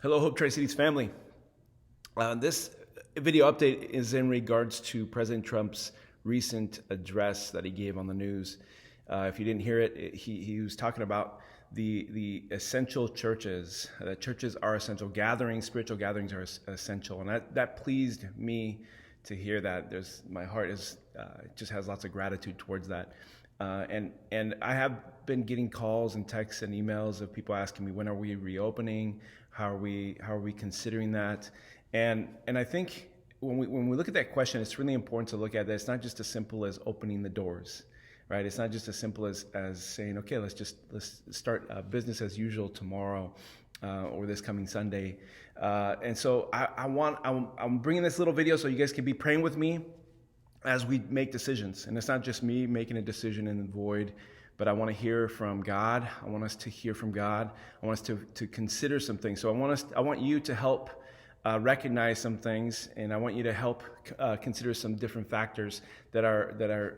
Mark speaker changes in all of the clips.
Speaker 1: Hello, Hope Tri-Cities family. This video update is in regards to President Trump's recent address that he gave on the news. If you didn't hear it, he was talking about the essential churches. That churches are essential. Gatherings, spiritual gatherings are essential, and that pleased me to hear that. My heart is just has lots of gratitude towards that. And I have been getting calls and texts and emails of people asking me, when are we reopening? How are we considering that? And I think when we look at that question, it's really important to look at that. It's not just as simple as opening the doors, right? It's not just as simple as saying, okay, let's start business as usual tomorrow or this coming Sunday. And so I'm bringing this little video so you guys can be praying with me as we make decisions. And it's not just me making a decision in the void, but I want to hear from God. I want us to hear from God. I want us to consider some things. So I want you to help recognize some things, and I want you to help consider some different factors we're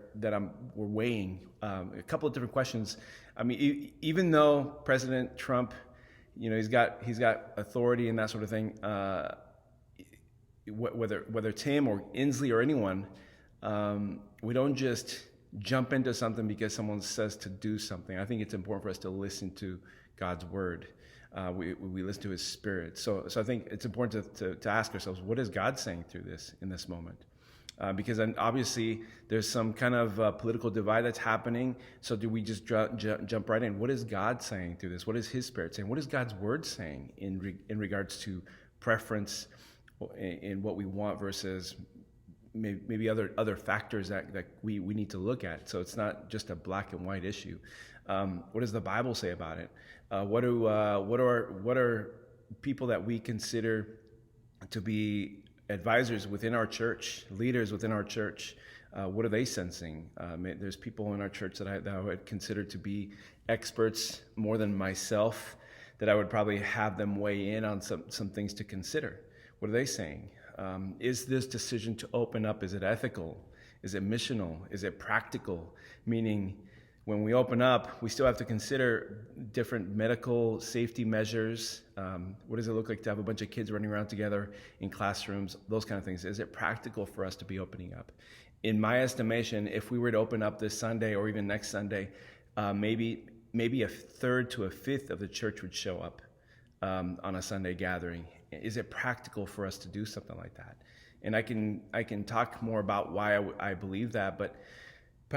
Speaker 1: weighing. A couple of different questions. I mean, even though President Trump, he's got authority and that sort of thing. Whether it's him or Inslee or anyone, we don't just jump into something because someone says to do something. I think it's important for us to listen to God's word. We listen to His Spirit. So I think it's important to ask ourselves, what is God saying through this in this moment? Because then obviously there's some kind of political divide that's happening. So do we just jump right in? What is God saying through this? What is His Spirit saying? What is God's word saying in regards to preference in what we want versus maybe other factors that we need to look at? So it's not just a black and white issue. What does the Bible say about it? What are people that we consider to be advisors within our church, leaders within our church? What are they sensing? There's people in our church that I would consider to be experts more than myself, that I would probably have them weigh in on some things to consider. What are they saying? Is this decision to open up, is it ethical? Is it missional? Is it practical? Meaning, when we open up, we still have to consider different medical safety measures. What does it look like to have a bunch of kids running around together in classrooms? Those kind of things. Is it practical for us to be opening up? In my estimation, if we were to open up this Sunday or even next Sunday, maybe a third to a fifth of the church would show up on a Sunday gathering. Is it practical for us to do something like that? And I can talk more about why I believe that, but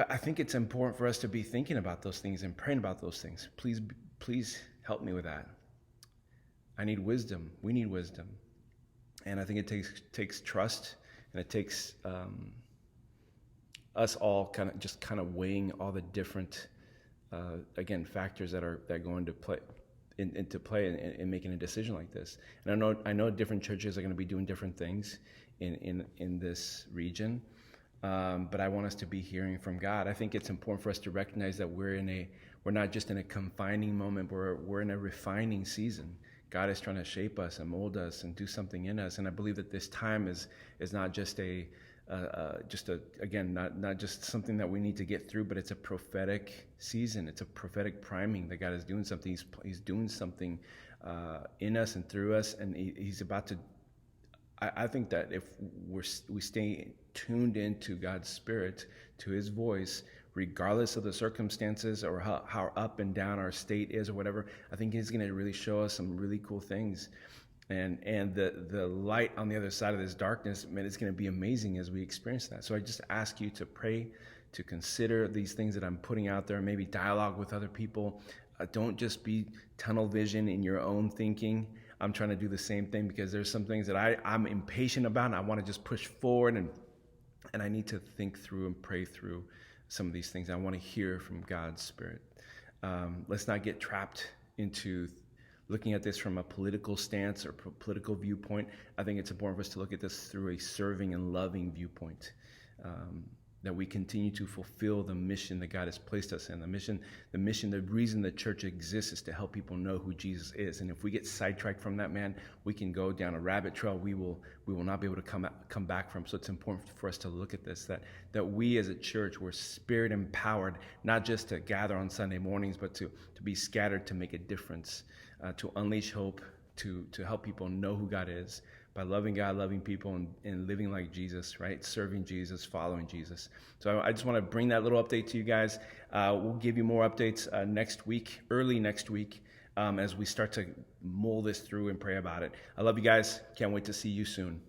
Speaker 1: I think it's important for us to be thinking about those things and praying about those things. Please help me with that. I need wisdom. We need wisdom, and I think it takes trust, and it takes us all kind of weighing all the different factors that go into play. Into play in making a decision like this. And I know different churches are going to be doing different things in this region, but I want us to be hearing from God. I think it's important for us to recognize that we're not just in a confining moment, we're in a refining season. God is trying to shape us and mold us and do something in us. And I believe that this time is not just not just something that we need to get through, but it's a prophetic season. It's a prophetic priming that God is doing something. He's doing something in us and through us, and He's about to. I think that if we stay tuned into God's Spirit, to His voice, regardless of the circumstances or how up and down our state is or whatever, I think He's going to really show us some really cool things. And the light on the other side of this darkness, man, it's going to be amazing as we experience that. So I just ask you to pray, to consider these things that I'm putting out there, maybe dialogue with other people. Don't just be tunnel vision in your own thinking. I'm trying to do the same thing because there's some things that I'm impatient about, and I want to just push forward, and I need to think through and pray through some of these things. I want to hear from God's Spirit. Let's not get trapped into looking at this from a political stance or political viewpoint. I think it's important for us to look at this through a serving and loving viewpoint, that we continue to fulfill the mission that God has placed us in. The reason the church exists is to help people know who Jesus is. And if we get sidetracked from that, man, we can go down a rabbit trail we will not be able to come back from. So it's important for us to look at this, that we as a church, we're Spirit empowered, not just to gather on Sunday mornings, but to be scattered to make a difference, to unleash hope, to help people know who God is by loving God, loving people, and living like Jesus, right? Serving Jesus, following Jesus. So I just want to bring that little update to you guys. We'll give you more updates next week, early next week, as we start to mull this through and pray about it. I love you guys. Can't wait to see you soon.